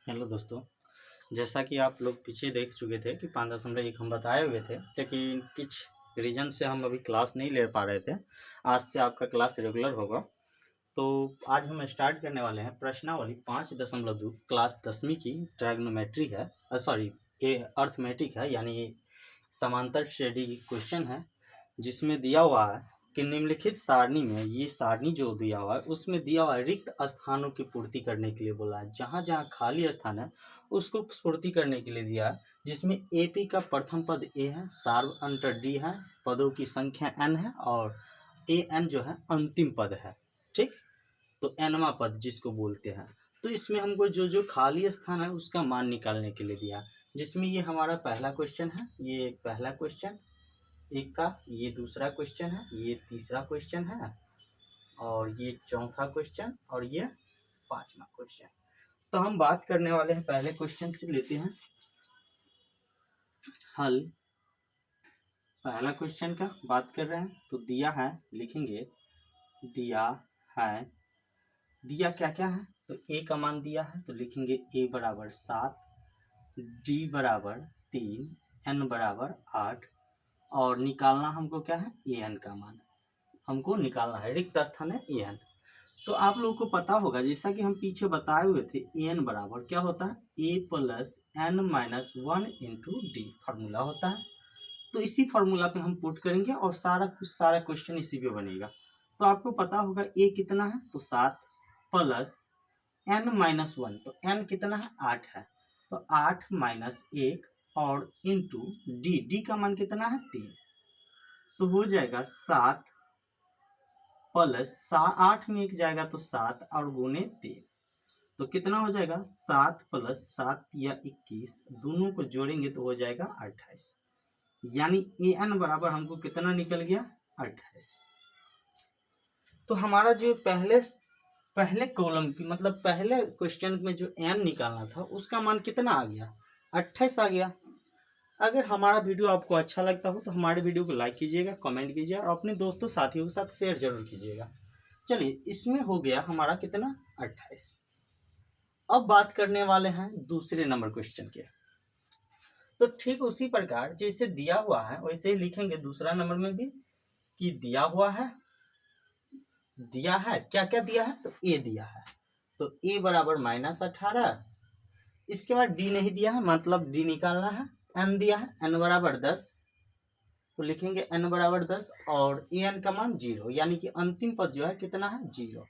Hello दोस्तों, जैसा कि आप लोग पीछे देख चुके थे कि 5.1 हम बताए हुए थे, लेकिन कुछ रीज़न से हम अभी क्लास नहीं ले पा रहे थे। आज से आपका क्लास रेगुलर होगा। तो आज हम स्टार्ट करने वाले हैं प्रश्नावली 5.2 क्लास 10वीं की ट्रायग्नोमेट्री है, सॉरी ये अर्थमेटिक है, यानी समांतर श्रेणी क्वेश्चन है, जिसमें दिया हुआ है कि निम्नलिखित सारणी में, ये सारणी जो दिया हुआ है उसमें दिया हुआ है रिक्त स्थानों की पूर्ति करने के लिए बोला है। जहाँ जहाँ खाली स्थान है उसको पूर्ति करने के लिए दिया है, जिसमें एपी का प्रथम पद ए है, सार्व अंतर डी है, पदों की संख्या एन है और ए एन जो है अंतिम पद है। ठीक, तो एनवा पद जिसको बोलते हैं। तो इसमें हमको जो जो खाली स्थान है उसका मान निकालने के लिए दिया, जिसमें ये हमारा पहला क्वेश्चन है, ये पहला क्वेश्चन एक का, ये दूसरा क्वेश्चन है, ये तीसरा क्वेश्चन है और ये चौथा क्वेश्चन और ये पांचवा क्वेश्चन। तो हम बात करने वाले हैं पहले क्वेश्चन से, लेते हैं हल। पहला क्वेश्चन का बात कर रहे हैं, तो दिया है, लिखेंगे दिया है, दिया क्या क्या है, तो ए का मान दिया है तो लिखेंगे ए बराबर 7, डी बराबर 3, एन बराबर 8 और निकालना हमको क्या है, ए एन का मान हमको निकालना है, रिक्त स्थान है ए एन। तो आप लोगों को पता होगा, जैसा कि हम पीछे बताए हुए थे, ए एन बराबर क्या होता है, a plus n minus 1 into d formula होता है। तो इसी फार्मूला पे हम पुट करेंगे और सारा क्वेश्चन इसी पे बनेगा। तो आपको पता होगा ए कितना है, तो 7 प्लस एन माइनस 1, तो एन कितना है, 8 है, तो 8 माइनस 1 और इंटू डी, डी का मान कितना है, 3, तो हो जाएगा 7 प्लस 8 में 1 जाएगा तो 7 और गुने 3, तो कितना हो जाएगा, 7 प्लस 7 या 21, दोनों को जोड़ेंगे तो हो जाएगा 28, यानी ए एन बराबर हमको कितना निकल गया, 28। तो हमारा जो पहले कॉलम की, मतलब पहले क्वेश्चन में जो एन निकालना था उसका मान कितना आ गया, 28 आ गया। अगर हमारा वीडियो आपको अच्छा लगता हो तो हमारे वीडियो को लाइक कीजिएगा, कमेंट कीजिएगा और अपने दोस्तों साथियों के साथ शेयर जरूर कीजिएगा। चलिए, इसमें हो गया हमारा कितना, 28। अब बात करने वाले हैं दूसरे नंबर क्वेश्चन के। तो ठीक उसी प्रकार जैसे दिया हुआ है वैसे ही लिखेंगे दूसरा नंबर में भी, कि दिया हुआ है, दिया है क्या क्या दिया है, तो ए दिया है, तो ए बराबर -18, इसके बाद डी नहीं दिया है, मतलब डी निकालना है, एन दिया है, एन बराबर 10, तो लिखेंगे एन बराबर 10 और ए एन का मान 0, यानी कि अंतिम पद जो है कितना है, 0।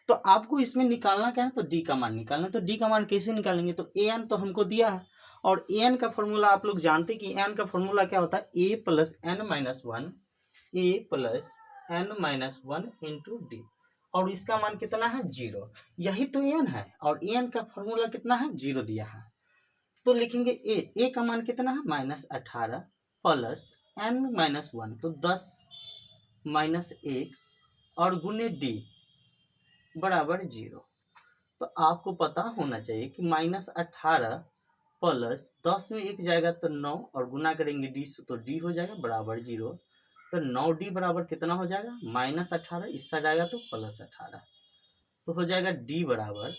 तो आपको इसमें निकालना क्या है, तो डी का मान निकालना है। तो डी का मान कैसे निकालेंगे, तो ए एन तो हमको दिया है और ए एन का फॉर्मूला आप लोग जानते कि एन का फॉर्मूला क्या होता है, a plus n minus 1, a plus n minus 1 into d, और इसका मान कितना है, 0। यही तो एन है और एन का फॉर्मूला कितना है, 0 दिया है। तो लिखेंगे ए का मान कितना है, -18 प्लस एन माइनस 1, तो 10 माइनस 1 और गुने डी बराबर 0। तो आपको पता होना चाहिए कि -18 प्लस 10 में 1 जाएगा तो 9 और गुना करेंगे डी से, तो डी हो जाएगा बराबर 0। तो 9D बराबर कितना हो जाएगा, -18, इससे जाएगा तो +18, तो हो जाएगा डी बराबर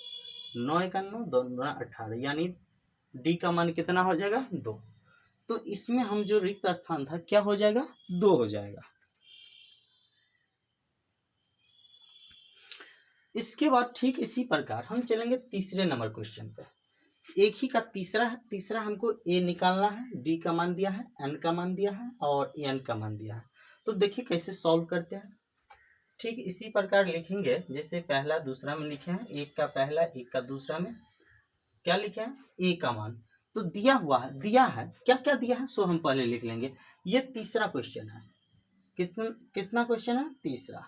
9 × 9 2 × 18, यानी डी का मान कितना हो जाएगा, 2। तो इसमें हम जो रिक्त स्थान था क्या हो जाएगा, 2 हो जाएगा। इसके बाद ठीक इसी प्रकार हम चलेंगे तीसरे नंबर क्वेश्चन पे। एक ही का तीसरा हमको ए निकालना है, डी का मान दिया है, एन का मान दिया है और एन का मान दिया है। तो देखिए कैसे सॉल्व करते हैं। ठीक इसी प्रकार लिखेंगे जैसे पहला दूसरा में लिखे हैं, एक का पहला एक का दूसरा में क्या लिखे हैं, ए का मान। तो दिया है क्या क्या दिया है, सो हम पहले लिख लेंगे। ये तीसरा क्वेश्चन है, कितना क्वेश्चन है, तीसरा।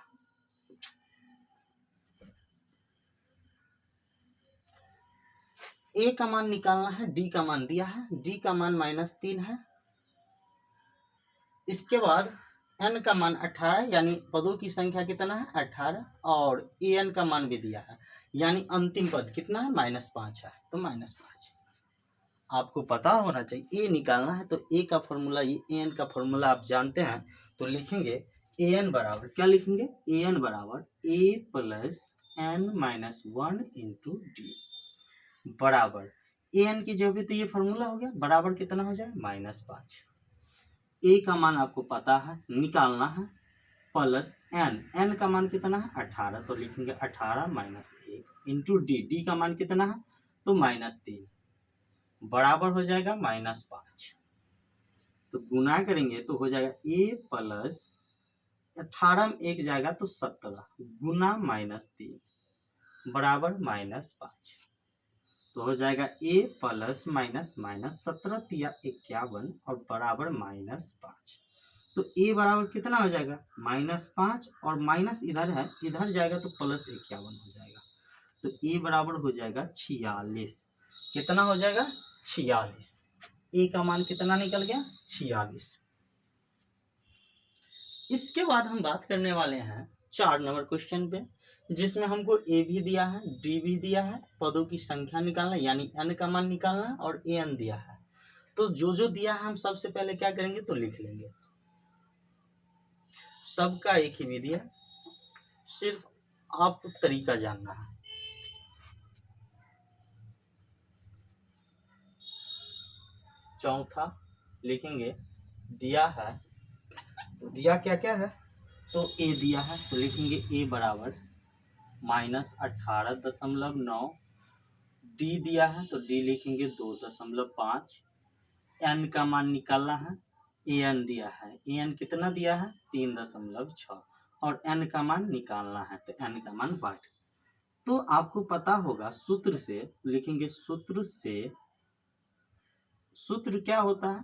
ए का मान निकालना है, डी का मान दिया है, डी का मान -3 है। इसके बाद एन का मान 18, यानी पदों की संख्या कितना है, 18, और ए एन का मान भी दिया है, यानी अंतिम पद कितना है, -5 है, तो -5। आपको पता होना चाहिए ए निकालना है, तो ए का फॉर्मूला, ये ए एन का फॉर्मूला आप जानते हैं, तो लिखेंगे ए एन बराबर क्या लिखेंगे, ए एन बराबर a plus n minus 1 into d बराबर an की जगह पे तो ये फॉर्मूला हो गया, बराबर कितना हो जाए -5। a का मान आपको पता है, निकालना है, प्लस n का मान कितना है 18, तो लिखेंगे 18 माइनस 1 इंटू डी का मान कितना है तो -3, बराबर हो जाएगा -5। तो गुना करेंगे तो हो जाएगा a प्लस 18 में 1 जाएगा तो 17 गुना -3 बराबर -5। तो हो जाएगा a प्लस माइनस माइनस 17 तिया 51 और बराबर -5। तो a बराबर कितना हो जाएगा -5 और माइनस इधर है, इधर जाएगा तो प्लस 51 हो जाएगा। तो a बराबर हो जाएगा 46। कितना हो जाएगा 46। a का मान कितना निकल गया 46। इसके बाद हम बात करने वाले हैं 4 नंबर क्वेश्चन पे, जिसमें हमको ए भी दिया है, डी भी दिया है, पदों की संख्या निकालना यानी n का मान निकालना और an दिया है। तो जो जो दिया है हम सबसे पहले क्या करेंगे तो लिख लेंगे। सबका एक ही विधि है, सिर्फ आपको तरीका जानना है। चौथा लिखेंगे दिया है, तो दिया क्या क्या है तो a दिया है, तो लिखेंगे a बराबर -18.9। डी दिया है तो डी लिखेंगे 2.5। n का मान निकालना है, an दिया है, an कितना दिया है 3.6 और n का मान निकालना है तो n का मान 8। तो आपको पता होगा सूत्र से, लिखेंगे सूत्र से, सूत्र क्या होता है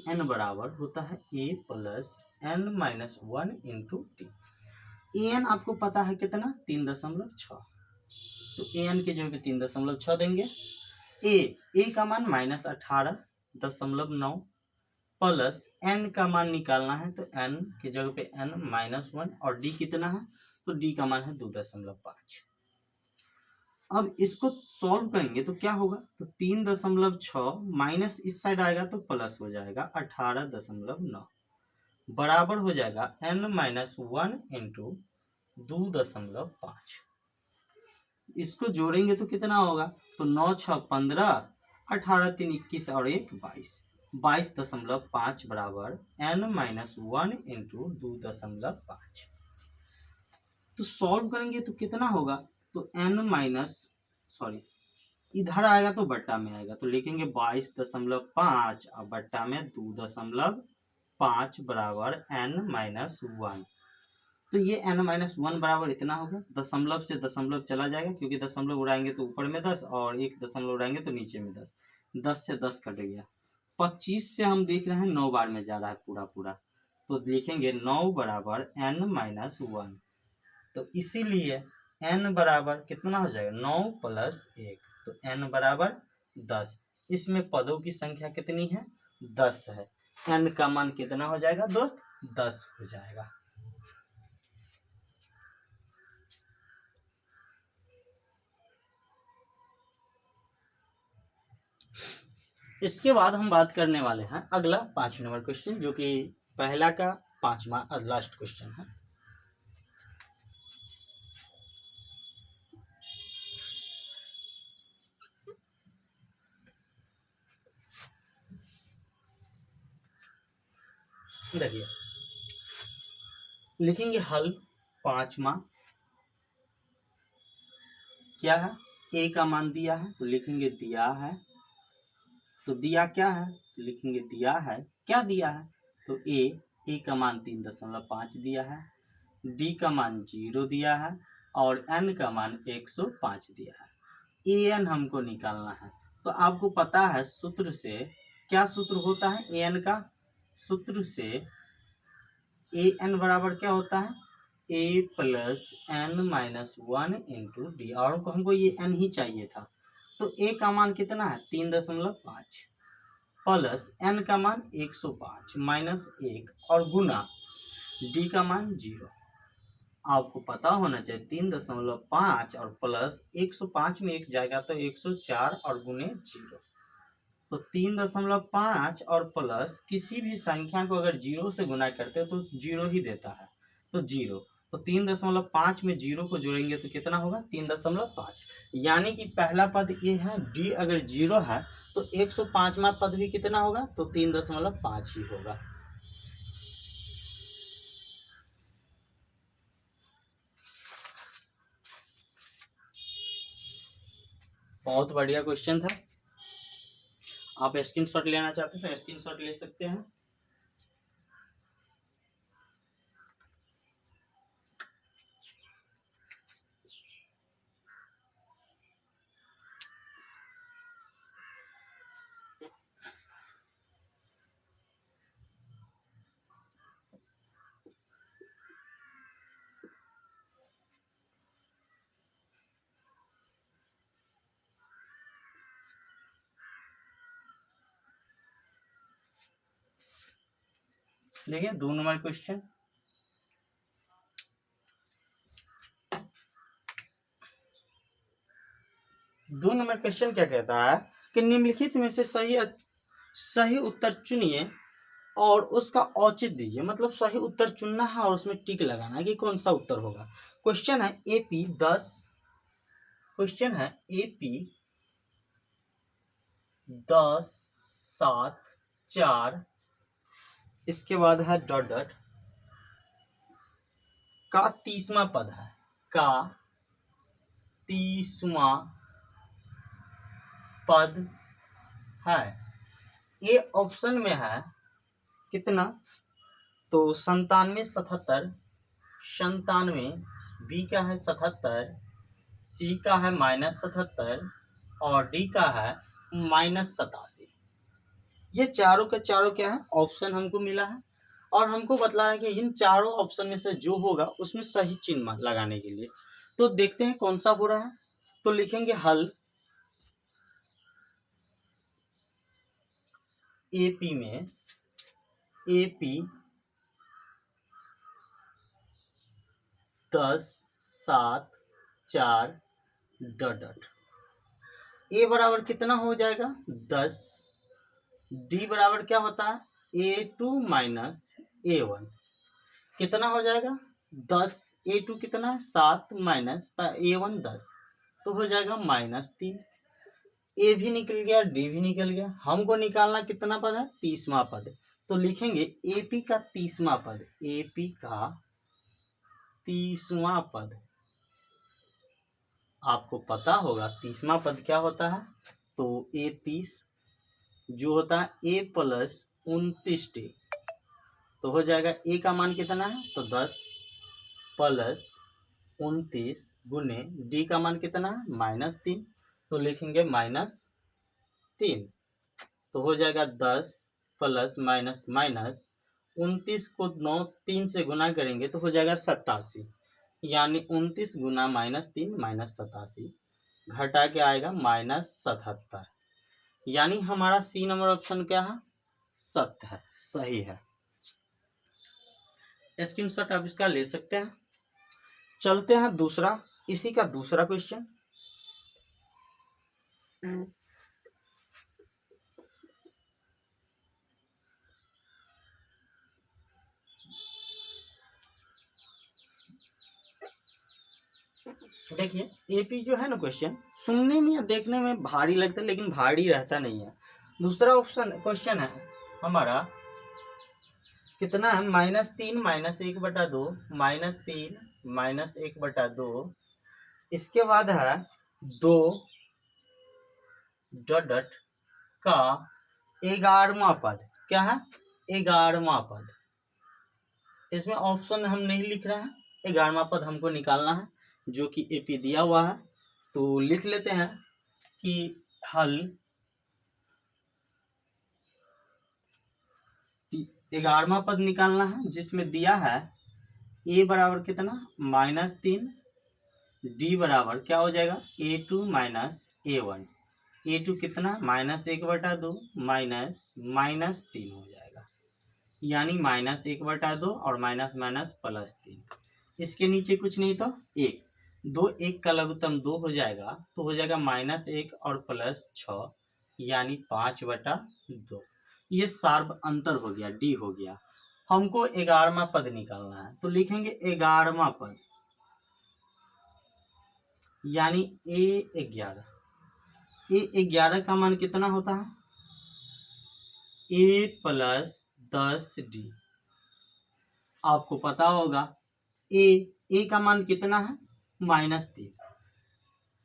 an बराबर होता है a plus n-1 into T. an आपको पता है कितना 3.6, तो an की जगह पे 3.6 देंगे। a का मान -18.9 प्लस n का मान निकालना है, तो n की जगह पे n-1 और d कितना है तो d का मान है 2.5। अब इसको सॉल्व करेंगे तो क्या होगा तो 3.6 माइनस इस साइड आएगा तो प्लस हो जाएगा 18.9 बराबर हो जाएगा n-1 इंटू 2.5। इसको जोड़ेंगे तो कितना होगा तो 9 6 15, 18 3 21 और 1 22, 22.5 बराबर n-1 इंटू 2.5। तो सॉल्व करेंगे तो कितना होगा तो इधर आएगा तो बट्टा में आएगा, तो लिखेंगे 22.5 और बट्टा में 2.5 बराबर n-1। तो ये n-1 बराबर इतना होगा। दशमलव से दशमलव चला जाएगा क्योंकि दशमलव उड़ाएंगे तो ऊपर में 10 और एक दशमलव उड़ाएंगे तो नीचे में 10, 10 से 10 कट गया। 25 से हम देख रहे हैं 9 बार में जा रहा है पूरा पूरा, तो लिखेंगे 9 बराबर n-1। तो इसीलिए n बराबर कितना हो जाएगा 9 प्लस 1, तो n बराबर 10। इसमें पदों की संख्या कितनी है 10 है, n का मान कितना हो जाएगा दोस्त 10 हो जाएगा। इसके बाद हम बात करने वाले हैं अगला 5 नंबर क्वेश्चन, जो कि पहला का 5वां लास्ट क्वेश्चन है। देखिए लिखेंगे हल 5वां क्या है, a का मान दिया है तो लिखेंगे दिया है, तो दिया क्या है तो लिखेंगे दिया है, क्या दिया है तो a का मान 3.5 दिया है, d का मान 0 दिया है और n का मान 105 दिया है। an हमको निकालना है, तो आपको पता है सूत्र से, क्या सूत्र होता है an का, सूत्र से an बराबर क्या होता है a plus n-1 into d, और हमको ये n ही चाहिए था। तो a का मान कितना है 3.5 प्लस n का मान 105 माइनस 1 और गुना d का मान 0। आपको पता होना चाहिए 3.5 और प्लस 105 में 1 जाएगा तो 104 और गुने 0, तो 3.5 और प्लस किसी भी संख्या को अगर 0 से गुना करते हो तो 0 ही देता है, तो 0, तो 3.5 में 0 को जोड़ेंगे तो कितना होगा 3.5। यानी कि पहला पद ए है, डी अगर 0 है तो 105वां पद भी कितना होगा तो 3.5 ही होगा। बहुत बढ़िया क्वेश्चन था। आप स्क्रीनशॉट लेना चाहते हैं तो स्क्रीनशॉट ले सकते हैं। देखिए 2 नंबर क्वेश्चन, दो नंबर क्वेश्चन क्या कहता है कि निम्नलिखित में से सही उत्तर चुनिए और उसका औचित्य दीजिए। मतलब सही उत्तर चुनना है और उसमें टिक लगाना है कि कौन सा उत्तर होगा। क्वेश्चन है एपी 10, क्वेश्चन है एपी 10 7 4, इसके बाद है डॉट डॉट का 30वां पद है, का 30वां पद है। ए ऑप्शन में है कितना तो 97 77, 97, बी का है 77, सी का है -77 और डी का है -87। ये चारों के चारों क्या है ऑप्शन हमको मिला है और हमको बतला है कि इन चारों ऑप्शन में से जो होगा उसमें सही चिन्ह लगाने के लिए। तो देखते हैं कौन सा हो रहा है। तो लिखेंगे हल एपी में, एपी 10 7 4 डॉट डॉट। ए बराबर कितना हो जाएगा 10, डी बराबर क्या होता है A2 माइनस A1, कितना हो जाएगा 10, A2 कितना है 7 माइनस A1 10, तो हो जाएगा -3। ए भी निकल गया, डी भी निकल गया। हमको निकालना कितना पद है 30वां पद। तो लिखेंगे एपी का 30वां पद, एपी का 30वां पद। आपको पता होगा 30वां पद क्या होता है तो ए 30 जो होता है ए प्लस 29 टी, तो हो जाएगा ए का मान कितना है तो 10 प्लस 29 गुने डी का मान कितना है -3, तो लिखेंगे -3, तो हो जाएगा 10 प्लस माइनस माइनस 29 को 9 3 से गुना करेंगे तो हो जाएगा 87, यानी 29 गुना -3 -87 घटा के आएगा -77, यानी हमारा सी नंबर ऑप्शन क्या है सत्य है, सही है। स्क्रीनशॉट आप इसका ले सकते हैं। चलते हैं दूसरा, इसी का दूसरा क्वेश्चन। देखिए एपी जो है ना क्वेश्चन सुनने में या देखने में भारी लगता है लेकिन भारी रहता नहीं है। दूसरा ऑप्शन क्वेश्चन है हमारा कितना है -3 -1/2, -3 -1/2, इसके बाद है 2 डॉट डॉट का 11वां पद। क्या है 11वां पद। इसमें ऑप्शन हम नहीं लिख रहे हैं, 11वां पद हमको निकालना है जो कि एपी दिया हुआ है। तो लिख लेते हैं कि हल 11वां पद निकालना है जिसमें दिया है ए बराबर कितना -3, डी बराबर क्या हो जाएगा A2 माइनस A1, A2 कितना -1/2 -3 हो जाएगा, यानी -1/2 और माइनस माइनस +3। इसके नीचे कुछ नहीं तो 1, 2 1 का लघुत्तम 2 हो जाएगा, तो हो जाएगा -1 और +6 यानी 5/2। ये सार्व अंतर हो गया, डी हो गया। हमको 11वां पद निकालना है, तो लिखेंगे 11वां पद, यानी A11। A11 का मान कितना होता है? A+10D। आपको पता होगा A का मान कितना है? -3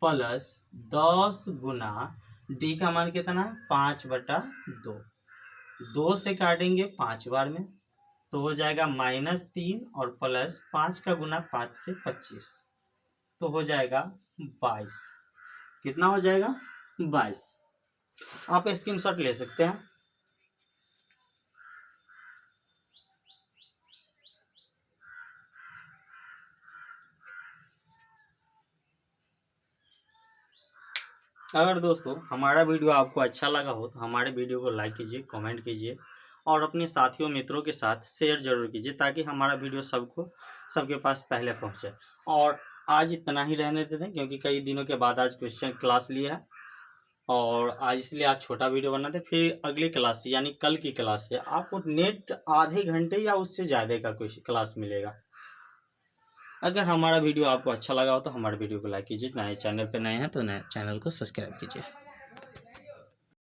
प्लस 10 गुना D का मान कितना है? 5/2। 2 से काटेंगे 5 बार में, तो हो जाएगा -3 और प्लस 5 का गुना 5 से 25, तो हो जाएगा 22। कितना हो जाएगा? 22। आप स्क्रीनशॉट ले सकते हैं। अगर दोस्तों हमारा वीडियो आपको अच्छा लगा हो तो हमारे वीडियो को लाइक कीजिए, कमेंट कीजिए और अपने साथियों मित्रों के साथ शेयर जरूर कीजिए, ताकि हमारा वीडियो सबके पास पहले पहुंचे। और आज इतना ही रहने देते हैं, क्योंकि कई दिनों के बाद आज क्वेश्चन क्लास लिया है और आज इसलिए आज छोटा वीडियो बनाते। फिर अगली क्लास से यानी कल की क्लास से आपको नेट आधे घंटे या उससे ज़्यादा का क्लास मिलेगा। अगर हमारा वीडियो आपको अच्छा लगा हो तो हमारे वीडियो को लाइक कीजिए, नए चैनल पे नए हैं तो नए चैनल को सब्सक्राइब कीजिए।